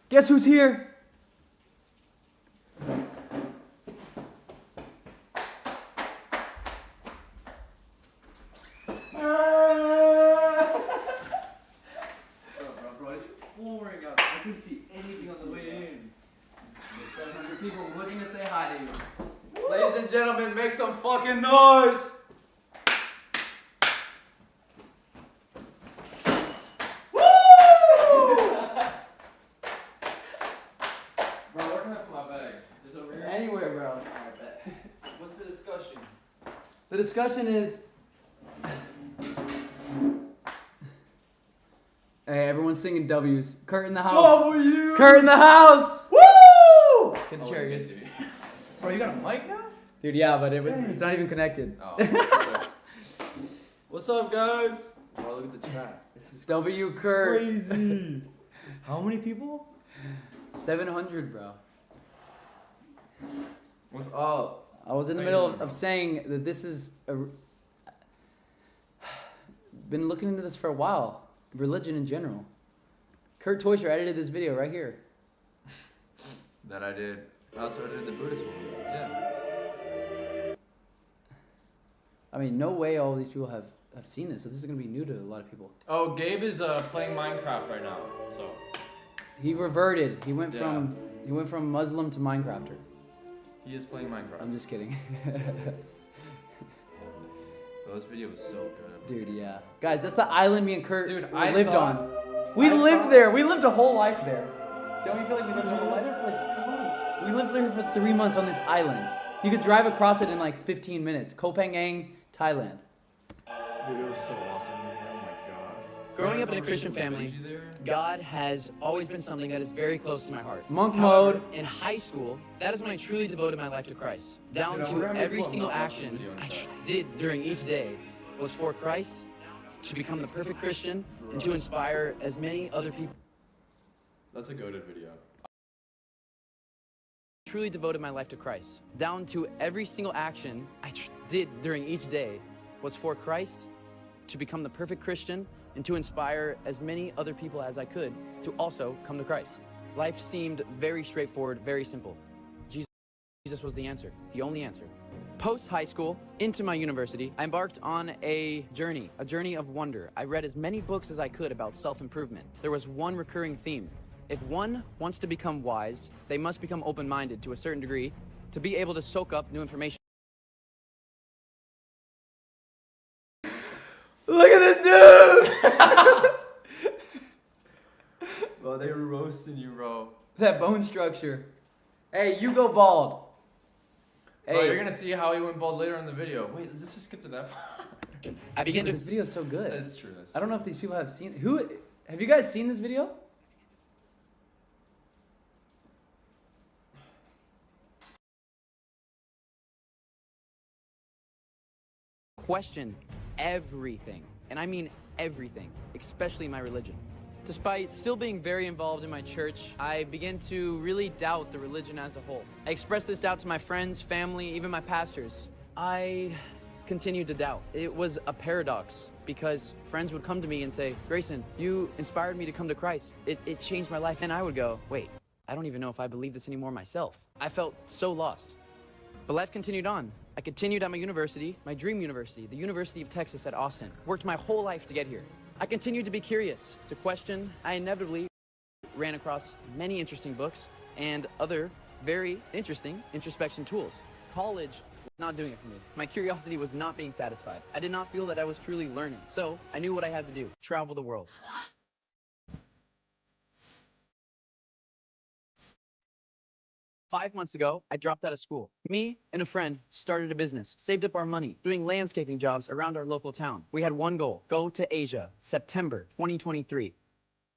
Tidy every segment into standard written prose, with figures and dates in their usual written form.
Guess who's here? I couldn't see anything on the way in. There's 700 people looking to say hi to you. Woo! Ladies and gentlemen, make some fucking noise! Woo! Bro, where can I put my bag? Just over here? Anywhere, bro. Alright, bet. What's the discussion? The discussion is... Hey, everyone's singing W's. Kurt in the house. W! Kurt in the house! Woo! Get the chair, guys. Bro, you got a mic now? Dude, yeah, but it's not even connected. Oh. What's up, guys? Oh, look at the chat. This is W Kurt. crazy. How many people? 700, bro. What's up? I was in the middle of saying that this is been looking into this for a while. Religion in general. Kurt Toysher edited this video right here. That I did. I also edited the Buddhist one. Yeah. I mean, no way all these people have seen this, so this is gonna be new to a lot of people. Oh, Gabe is playing Minecraft right now, so. He reverted. He went from Muslim to Minecrafter. He is playing Minecraft. I'm just kidding. Oh, this video was so good. Dude, yeah. Guys, that's the island me and Kurt lived thought- on. We lived there. We lived a whole life there. Don't you feel like we lived a whole life? We lived there for 3 months on this island. You could drive across it in like 15 minutes. Koh Phangan, Thailand. Dude, it was so awesome, man. Oh my god. Growing up in a Christian family, God has always been something that is very close to my heart. Monk However, mode. in high school, that is when I truly devoted my life to Christ. Down to every single action I did during each day was for Christ, to become the perfect Christian, and to inspire as many other people. That's a goated video. Truly devoted my life to Christ. Down to every single action I did during each day was for Christ, to become the perfect Christian, and to inspire as many other people as I could to also come to Christ. Life seemed very straightforward, very simple. Jesus was the answer, the only answer. Post-high school, into my university, I embarked on a journey of wonder. I read as many books as I could about self-improvement. There was one recurring theme. If one wants to become wise, they must become open-minded to a certain degree to be able to soak up new information. Look at this dude! Well, they were roasting you, bro. That bone structure. Hey, you go bald. Hey, you're gonna see how he went bald later in the video. Wait, let's just skip to that part. I began to This video is so good. That's true. I don't know if these people have seen. Have you guys seen this video? question everything, and I mean everything, especially my religion. Despite still being very involved in my church, I began to really doubt the religion as a whole. I expressed this doubt to my friends, family, even my pastors. I continued to doubt. It was a paradox because friends would come to me and say, Grayson, you inspired me to come to Christ. It changed my life. And I would go, wait, I don't even know if I believe this anymore myself. I felt so lost. But life continued on. I continued at my university, my dream university, the University of Texas at Austin. Worked my whole life to get here. I continued to be curious, to question. I inevitably ran across many interesting books and other very interesting introspection tools. College was not doing it for me. My curiosity was not being satisfied. I did not feel that I was truly learning. So I knew what I had to do, travel the world. 5 months ago, I dropped out of school. Me and a friend started a business, saved up our money, doing landscaping jobs around our local town. We had one goal, go to Asia, September 2023.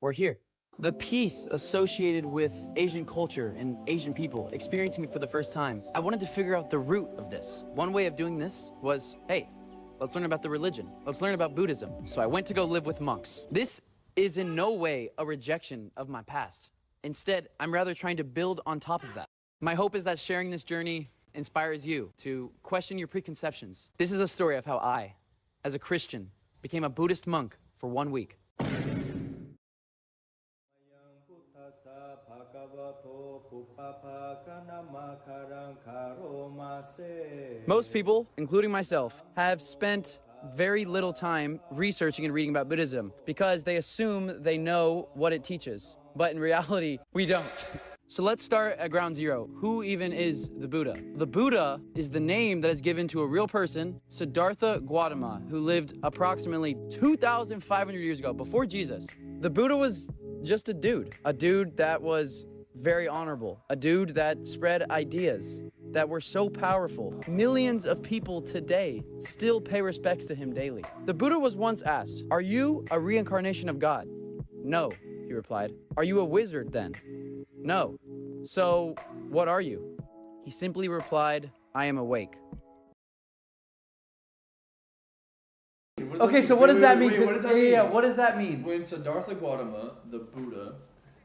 We're here. The peace associated with Asian culture and Asian people, experiencing it for the first time, I wanted to figure out the root of this. One way of doing this was, hey, let's learn about the religion. Let's learn about Buddhism. So I went to go live with monks. This is in no way a rejection of my past. Instead, I'm rather trying to build on top of that. My hope is that sharing this journey inspires you to question your preconceptions. This is a story of how I, as a Christian, became a Buddhist monk for 1 week. Most people, including myself, have spent very little time researching and reading about Buddhism because they assume they know what it teaches. But in reality, we don't. So let's start at ground zero. Who even is the Buddha? The Buddha is the name that is given to a real person, Siddhartha Gautama, who lived approximately 2,500 years ago, before Jesus. The Buddha was just a dude that was very honorable, a dude that spread ideas that were so powerful. Millions of people today still pay respects to him daily. The Buddha was once asked, "Are you a reincarnation of God?" "No," he replied. "Are you a wizard then?" "No." "So, what are you?" He simply replied, "I am awake." Okay, so what does that mean? What does that mean? Yeah, what does that mean? When Siddhartha Gautama, the Buddha,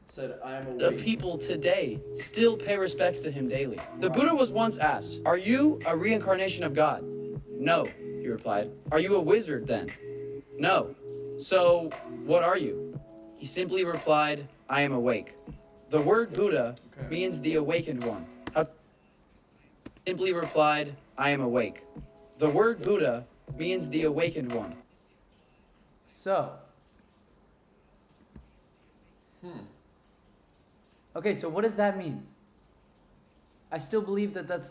said, "I am awake." The people today still pay respects to him daily. The Buddha was once asked, "Are you a reincarnation of God?" "No," he replied. "Are you a wizard then?" "No." "So, what are you?" He simply replied, "I am awake." The word Buddha means the awakened one. Simply replied, "I am awake." The word Buddha means the awakened one. So. Okay, so what does that mean? I still believe that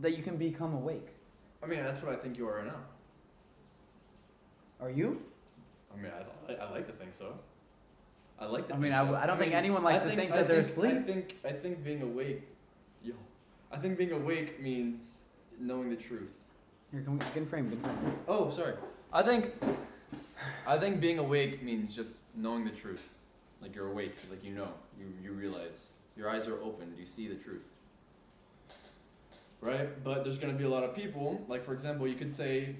you can become awake. I mean, that's what I think you are right now. Are you? I mean, I like to think so. I like to I think mean, so. I don't think anyone likes to think that they're asleep. I think being awake, I think being awake means knowing the truth. Here, can we get in frame? Oh, sorry. I think being awake means just knowing the truth. Like you're awake, like you know, you realize. Your eyes are opened, you see the truth. Right? But there's going to be a lot of people, like for example, you could say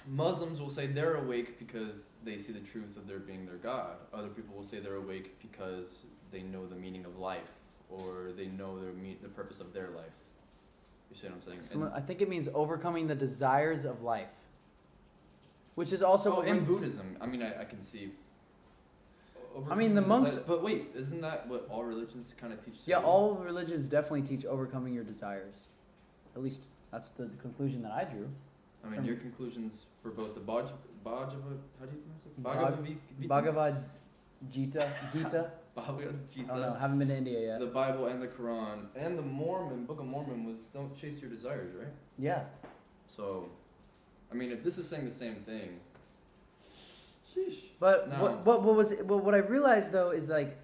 Muslims will say they're awake because they see the truth of their being their God. Other people will say they're awake because they know the meaning of life, or they know the purpose of their life. You see what I'm saying? So I think it means overcoming the desires of life, which is also in Buddhism. I mean, I can see. I mean, the monks. But wait, isn't that what all religions kind of teach? Yeah, all religions definitely teach overcoming your desires. At least that's the conclusion that I drew. I mean, your conclusions for both the how do you pronounce it? Bhagavad Gita. Bhagavad Gita. I don't know. Haven't been to India yet. The Bible and the Quran and the Book of Mormon was don't chase your desires, right? Yeah. So, I mean, if this is saying the same thing, sheesh. But no. what I realized though is like,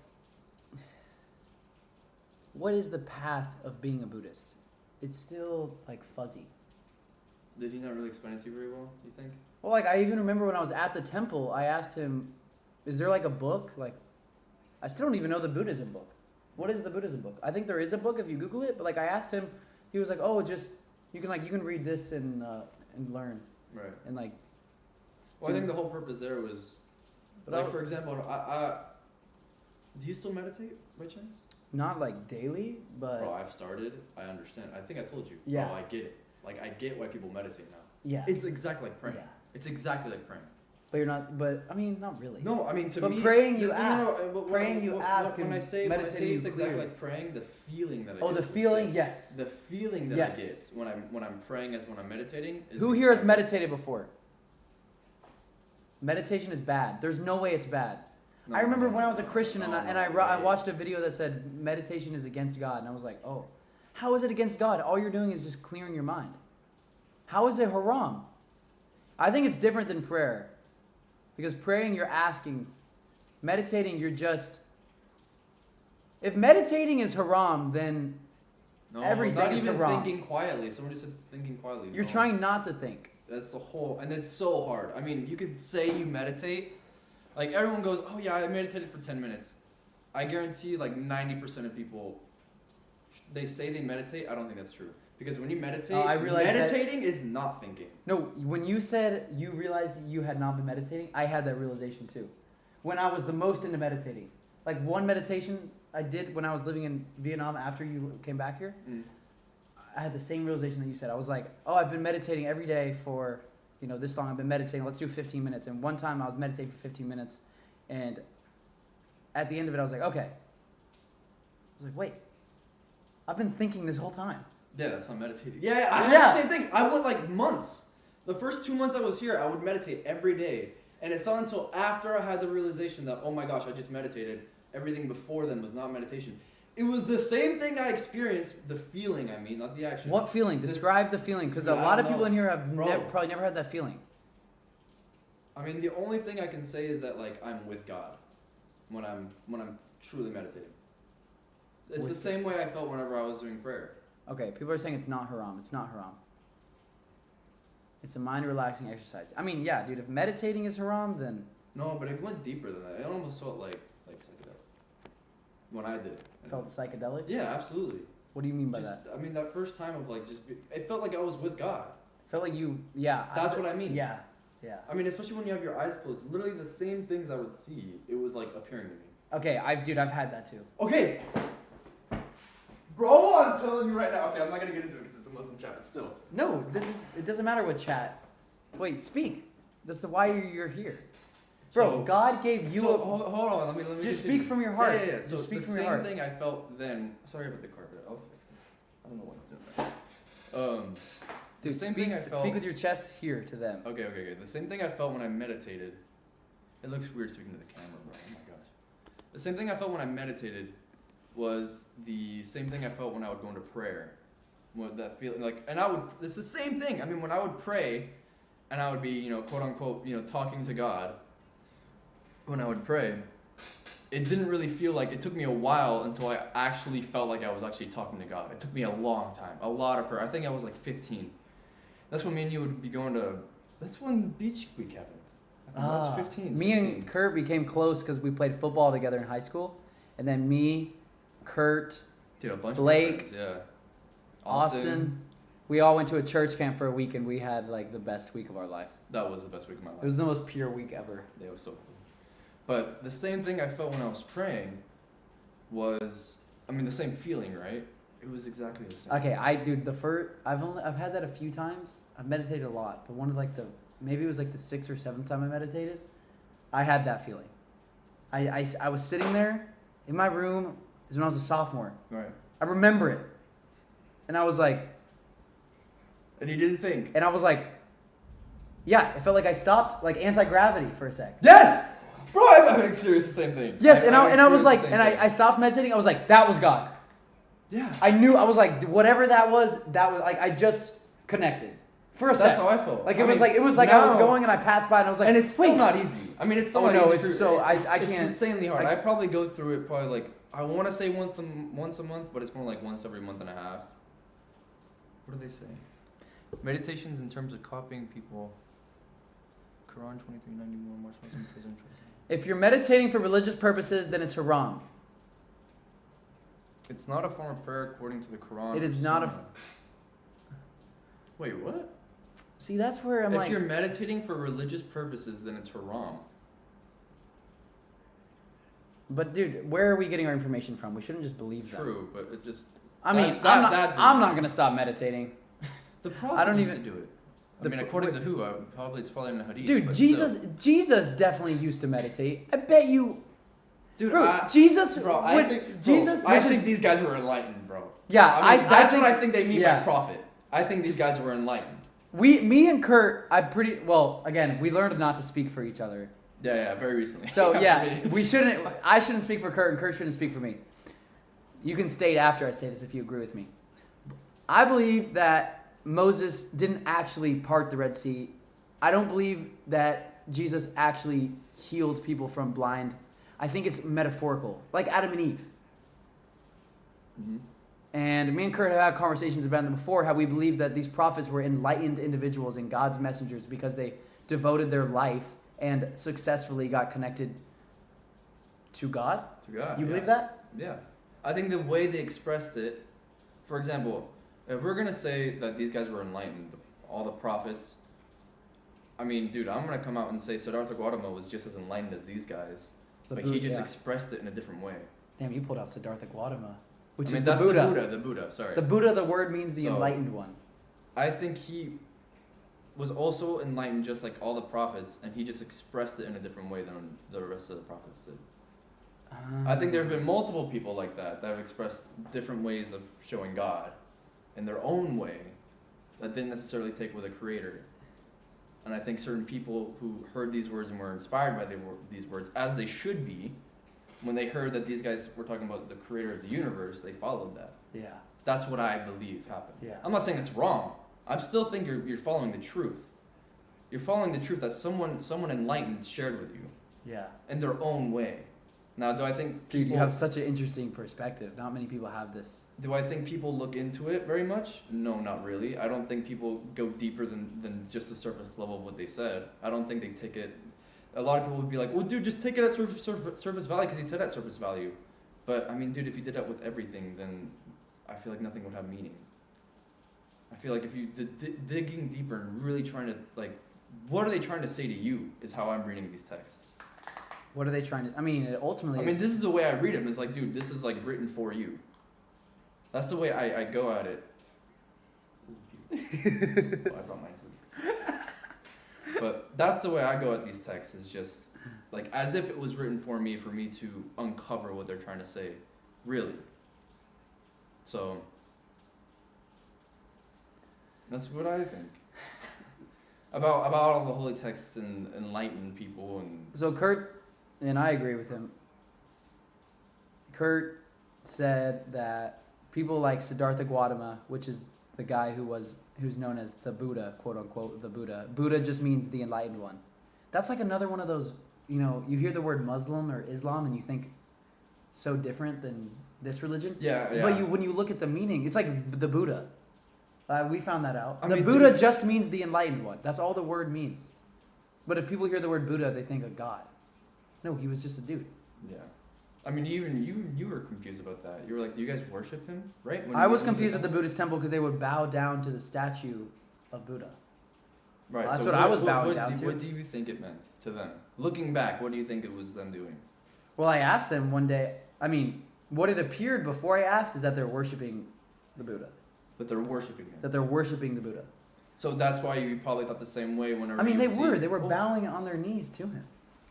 what is the path of being a Buddhist? It's still like fuzzy. Did he not really explain it to you very well, you think? Well, like I even remember when I was at the temple, I asked him, is there like a book? Like, I still don't even know the Buddhism book. What is the Buddhism book? I think there is a book if you Google it, but like I asked him, he was like, oh, just, you can read this and learn. Right. And like. Well, I think the whole purpose there was, like for example, do you still meditate by chance? Not like daily, but. Bro, I've started. I understand. I think I told you. Yeah. Oh, I get it. Like I get why people meditate now. Yeah. It's exactly like praying. Yeah. It's exactly like praying. But you're not. But I mean, not really. No, I mean to me. But praying, you no, ask. But praying, you ask. When I say meditating, it's exactly like praying, the feeling that I get. Oh, the feeling, yes. The feeling that I get when I'm praying as when I'm meditating. Who here has meditated before? Meditation is bad. There's no way it's bad. No, I remember when I was a Christian and I right. watched a video that said meditation is against God, and I was like, oh, how is it against God? All you're doing is just clearing your mind. How is it haram? I think it's different than prayer. Because praying, you're asking. Meditating, you're just. If meditating is haram, then everything not is even haram. thinking quietly. Somebody said thinking quietly. You're trying not to think. That's the whole, and it's so hard. I mean, you could say you meditate. Like everyone goes, oh yeah, I meditated for 10 minutes. I guarantee like 90% of people, they say they meditate. I don't think that's true. Because when you meditate, meditating is not thinking. No, when you said you realized you had not been meditating, I had that realization too. When I was the most into meditating. Like one meditation I did when I was living in Vietnam after you came back here, I had the same realization that you said. I was like, oh, I've been meditating every day for, this long. I've been meditating. Let's do 15 minutes. And one time I was meditating for 15 minutes and at the end of it, I was like, okay. I was like, wait, I've been thinking this whole time. Yeah, that's not meditating. Yeah, I had the same thing. I went like months. The first 2 months I was here, I would meditate every day. And it's not until after I had the realization that, oh my gosh, I just meditated. Everything before then was not meditation. It was the same thing I experienced, the feeling, I mean, not the action. What feeling? Describe the feeling, because a lot of people in here have probably never had that feeling. I mean, the only thing I can say is that like I'm with God when I'm truly meditating. It's the same way I felt whenever I was doing prayer. Okay, people are saying it's not haram. It's not haram. It's a mind relaxing exercise. I mean, yeah, dude, if meditating is haram, then... No, but it went deeper than that. It almost felt like psychedelic when I did it. Felt psychedelic? Yeah, absolutely. What do you mean by that? I mean, that first time of like it felt like I was with God. Felt like you, yeah. That's what I mean. Yeah, yeah. I mean, especially when you have your eyes closed. Literally the same things I would see, it was like appearing to me. Okay, I've had that too. Okay. Bro, I'm telling you right now. Okay, I'm not gonna get into it because it's a Muslim chat, but still. No, it doesn't matter what chat. Wait, speak. That's why you're here. Bro, So, God gave you hold on, let me just continue. speak from your heart. Yeah. So just speak the from your heart. same thing I felt then. Sorry about the carpet. I'll fix it. I don't know what's doing that. Dude, the same thing I felt. speak with your chest here to them. Okay. The same thing I felt when I meditated. It looks weird speaking to the camera, bro. Oh my gosh. The same thing I felt when I meditated was the same thing I felt when I would go into prayer. What that feeling like, and it's the same thing. I mean, when I would pray, and I would be, quote unquote, talking to God. When I would pray, it didn't really feel like, it took me a while until I actually felt like I was actually talking to God. It took me a long time, a lot of prayer. I think I was like 15. That's when me and you would be going to, that's when beach week happened. I think I was 15, Me 16. and Kurt became close because we played football together in high school. And then me, Kurt, Dude, a bunch Blake, of friends, yeah. Austin, we all went to a church camp for a week and we had like the best week of our life. That was the best week of my life. It was the most pure week ever. It was so cool. But the same thing I felt when I was praying was, the same feeling, right? It was exactly the same. Okay, I've had that a few times. I've meditated a lot, but one of maybe it was like the 6th or 7th time I meditated, I had that feeling. I was sitting there in my room. It was when I was a sophomore. Right. I remember it. And I was like... And you didn't think? And I was like... Yeah, it felt like I stopped, like anti-gravity for a sec. Yes! Bro, I'm experienced the same thing. Yes, I was like... And I stopped meditating. I was like, that was God. Yeah. I knew, I was like, whatever that was like, I just connected. For a sec. That's how I felt. Like, it was like I was going and I passed by and I was like... And it's still not easy. It's still not easy. It's so... I can't... It's insanely hard. I probably go through it probably like... I want to say once a month, but it's more like once every month and a half. What do they say? Meditations in terms of copying people. Quran 2391, March Muslim prison. If you're meditating for religious purposes, then it's haram. It's not a form of prayer according to the Quran. It is not a... Wait, what? See, that's where I'm if like... you're meditating for religious purposes, then it's haram. But dude, where are we getting our information from? We shouldn't just believe that. True, but it just... I mean, I'm not going to stop meditating. The Prophet I don't used even to do it. According to who? It's probably in the Hadith. Dude, Jesus definitely used to meditate. I bet you... Dude, bro, I think these guys were enlightened, bro. Yeah, that's what I think they mean by prophet. I think these guys were enlightened. Me and Kurt, again, we learned not to speak for each other. Yeah, very recently. So yeah, I shouldn't speak for Kurt and Kurt shouldn't speak for me. You can state after I say this if you agree with me. I believe that Moses didn't actually part the Red Sea. I don't believe that Jesus actually healed people from blind. I think it's metaphorical, like Adam and Eve. Mm-hmm. And me and Kurt have had conversations about them before, how we believe that these prophets were enlightened individuals and God's messengers because they devoted their life and successfully got connected to God. To God. You believe that? Yeah. I think the way they expressed it, for example, if we're going to say that these guys were enlightened, all the prophets, dude, I'm going to come out and say Siddhartha Gautama was just as enlightened as these guys. But he just expressed it in a different way. Damn, you pulled out Siddhartha Gautama. Which is that's the Buddha. The Buddha, sorry. The Buddha, the word means the enlightened one. I think he was also enlightened just like all the prophets, and he just expressed it in a different way than the rest of the prophets did. I think there have been multiple people like that have expressed different ways of showing God in their own way that didn't necessarily take with a creator. And I think certain people who heard these words and were inspired by these words, as they should be, when they heard that these guys were talking about the creator of the universe, they followed that. Yeah. That's what I believe happened. Yeah. I'm not saying it's wrong. I still think you're following the truth. You're following the truth that someone enlightened shared with you Yeah. in their own way. Now, do I think Dude, people, you have such an interesting perspective. Not many people have this. do I think people look into it very much? No, not really. I don't think people go deeper than just the surface level of what they said. I don't think they take it. A lot of people would be like, well, dude, just take it at surface value because he said at surface value. But, I mean, dude, if you did that with everything, then I feel like nothing would have meaning. I feel like if you digging deeper and really trying to, like, what are they trying to say to you is how I'm reading these texts. What are they trying to? I mean, it ultimately. I mean, this is the way I read them. It's like, dude, this is like written for you. That's the way I go at it. Oh, I brought my food. But that's the way I go at these texts. Is just like as if it was written for me to uncover what they're trying to say, really. So that's what I think about all the holy texts and enlightened people and. So Kurt, and I agree with him. Kurt said that people like Siddhartha Gautama, which is the guy who's known as the Buddha, quote unquote, the Buddha. Buddha just means the enlightened one. That's like another one of those, you hear the word Muslim or Islam and you think so different than this religion. Yeah, yeah. But when you look at the meaning, it's like the Buddha. We found that out. I The mean, Buddha dude, just means the enlightened one. That's all the word means. But if people hear the word Buddha, they think of God. No, he was just a dude. Yeah. I mean, even you were confused about that. You were like, do you guys worship him? Right? I was confused at the Buddhist temple because they would bow down to the statue of Buddha. Right. That's what I was bowing down to. What do you think it meant to them? Looking back, what do you think it was them doing? Well, I asked them one day, what it appeared before I asked is that they're worshiping the Buddha. That they're worshiping him. That they're worshiping the Buddha. So that's why you probably thought the same way whenever They you were bowing on their knees to him.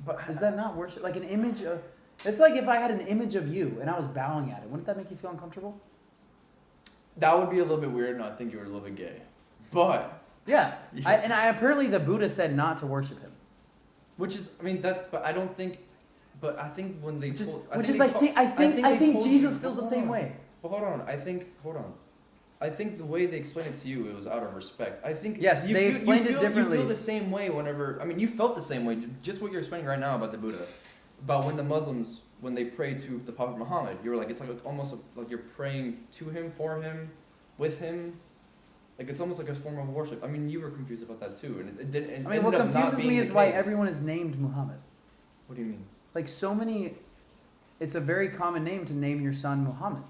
But Is that not worship? Like an image of... It's like if I had an image of you and I was bowing at it. Wouldn't that make you feel uncomfortable? that would be a little bit weird, and I think you were a little bit gay. But... Yeah. Apparently the Buddha said not to worship him. Which is, but I don't think... But I think when they... I think Jesus feels the same way. But hold on. I think the way they explained it to you, it was out of respect. I think yes, they explained it differently. You feel the same way whenever. You felt the same way. Just what you're explaining right now about the Buddha, about when the Muslims, when they pray to the Prophet Muhammad, you were like, it's like almost like you're praying to him, for him, with him. Like it's almost like a form of worship. You were confused about that too, and it didn't. What confuses me is why everyone is named Muhammad. What do you mean? Like so many, it's a very common name to name your son Muhammad.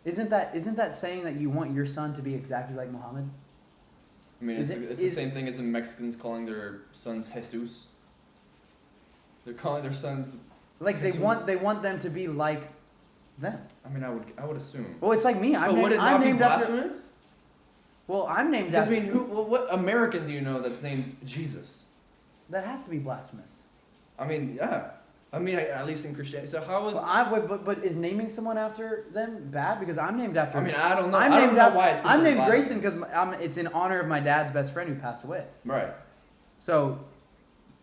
Isn't that saying that you want your son to be exactly like Muhammad? It's the same thing as the Mexicans calling their sons Jesus. They're calling their sons like Jesus. they want them to be like them. I would assume. Well, it's like me. I'm named after. Well, I'm named after. What American do you know that's named Jesus? That has to be blasphemous. Yeah. At least in Christianity. So how is... But is naming someone after them bad? Because I'm named after... I don't know. I don't know why it's... I'm named Grayson because it's in honor of my dad's best friend who passed away. Right. So,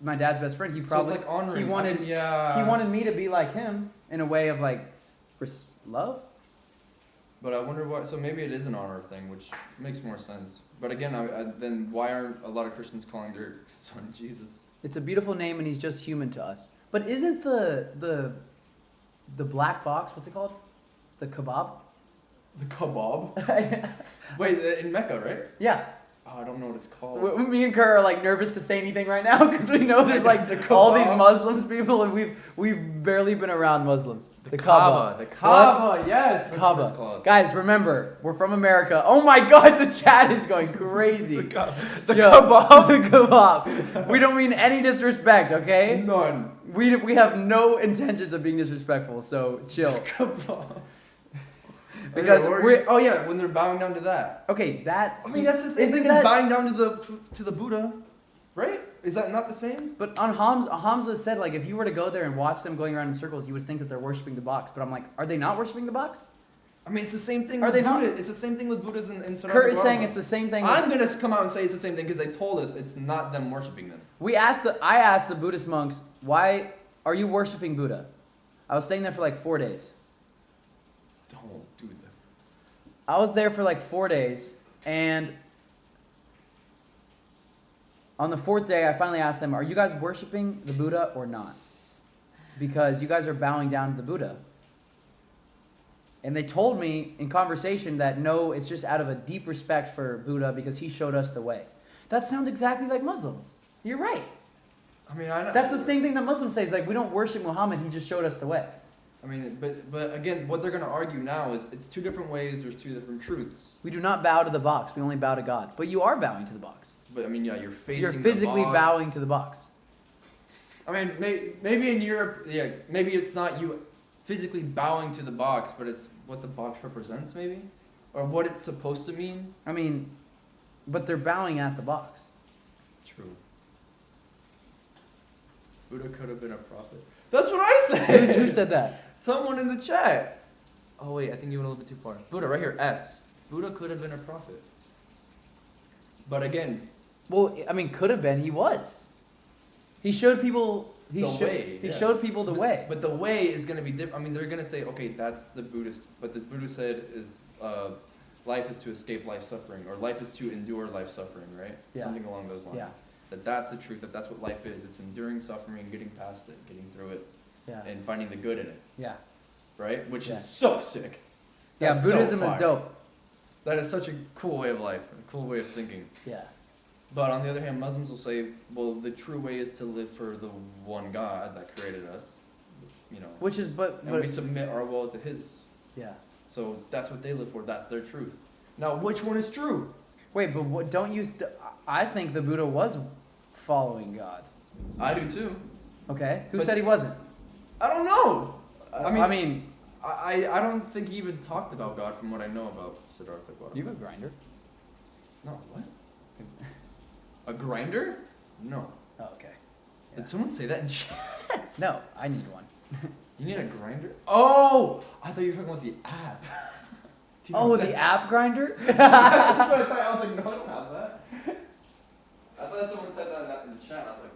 my dad's best friend, he probably... So it's like honoring. He wanted me to be like him in a way of like love. But I wonder why... So maybe it is an honor thing, which makes more sense. But again, then why aren't a lot of Christians calling their son Jesus? It's a beautiful name and he's just human to us. But isn't the black box, what's it called? The kebab? The kebab? Wait, in Mecca, right? Yeah. Oh, I don't know what it's called. Me and Kurt are nervous to say anything right now because we know there's all these Muslims people and we've barely been around Muslims. The Kaaba. The Kaaba, yes. Kaaba. Guys, remember, we're from America. Oh my God, the chat is going crazy. The kebab. The kebab. We don't mean any disrespect, okay? None. We have no intentions of being disrespectful, so chill. Kebab. Because when they're bowing down to that. Okay, that's... that's the same thing as bowing down to the Buddha, right? Is that not the same? But on Hamza said, like, if you were to go there and watch them going around in circles, you would think that they're worshiping the box. But I'm like, are they not worshiping the box? I mean, it's the same thing Are with they Buddha. not? It's the same thing with Buddhas in Siddhartha Kurt is Gautama. saying it's the same thing. I'm going to come out and say it's the same thing because they told us it's not them worshiping them. I asked the Buddhist monks, why are you worshiping Buddha? I was staying there for like 4 days. Don't do that. I was there for like 4 days, and on the 4th day, I finally asked them, are you guys worshiping the Buddha or not? Because you guys are bowing down to the Buddha. And they told me in conversation that no, it's just out of a deep respect for Buddha because he showed us the way. That sounds exactly like Muslims. You're right. I mean, I know. That's the same thing that Muslims say. It's like, we don't worship Muhammad, he just showed us the way. I mean, but again, what they're going to argue now is it's two different ways, there's two different truths. We do not bow to the box, we only bow to God. But you are bowing to the box. But I mean, yeah, you're facing You're physically the box. bowing to the box. I mean, maybe in Europe, yeah, maybe it's not you physically bowing to the box, but it's what the box represents, maybe? Or what it's supposed to mean? I mean, but they're bowing at the box. True. Buddha could have been a prophet. That's what I said! Who said that? Someone in the chat. Oh wait, I think you went a little bit too far. Buddha, right here, S. Buddha could have been a prophet. But again, Well, I mean, could have been. He was. He showed people. He yeah. showed people the way. But the way is going to be different. I mean, they're going to say, okay, that's the Buddhist. But the Buddha said is life is to escape life suffering, or life is to endure life suffering, right? Yeah. Something along those lines. Yeah. That's the truth. That's what life is. It's enduring suffering, getting past it, getting through it, Yeah. and finding the good in it, Yeah. right? Which Yeah. is so sick. Yeah. That's so Buddhism is fire. dope. That is such a cool way of life, a cool way of thinking. Yeah. But on the other hand, Muslims will say, well, the true way is to live for the one God that created us, you know. Which is, And we submit our will to His. yeah. So that's what they live for. That's their truth. Now, which one is true? Wait, but what don't you? I think the Buddha was following God. I do too. Okay. Who But- said he wasn't? I don't know. I mean, I don't think he even talked about God from what I know about Siddhartha Gautama. you have a grinder. No, what? A grinder? No. Oh, okay. Yeah. Did someone say that in chat? No, I need one. You need a grinder? Oh! I thought you were talking about the app. Dude, Oh, that- the app grinder? I was like, no, I don't have that. I thought someone said that in the chat. I was like,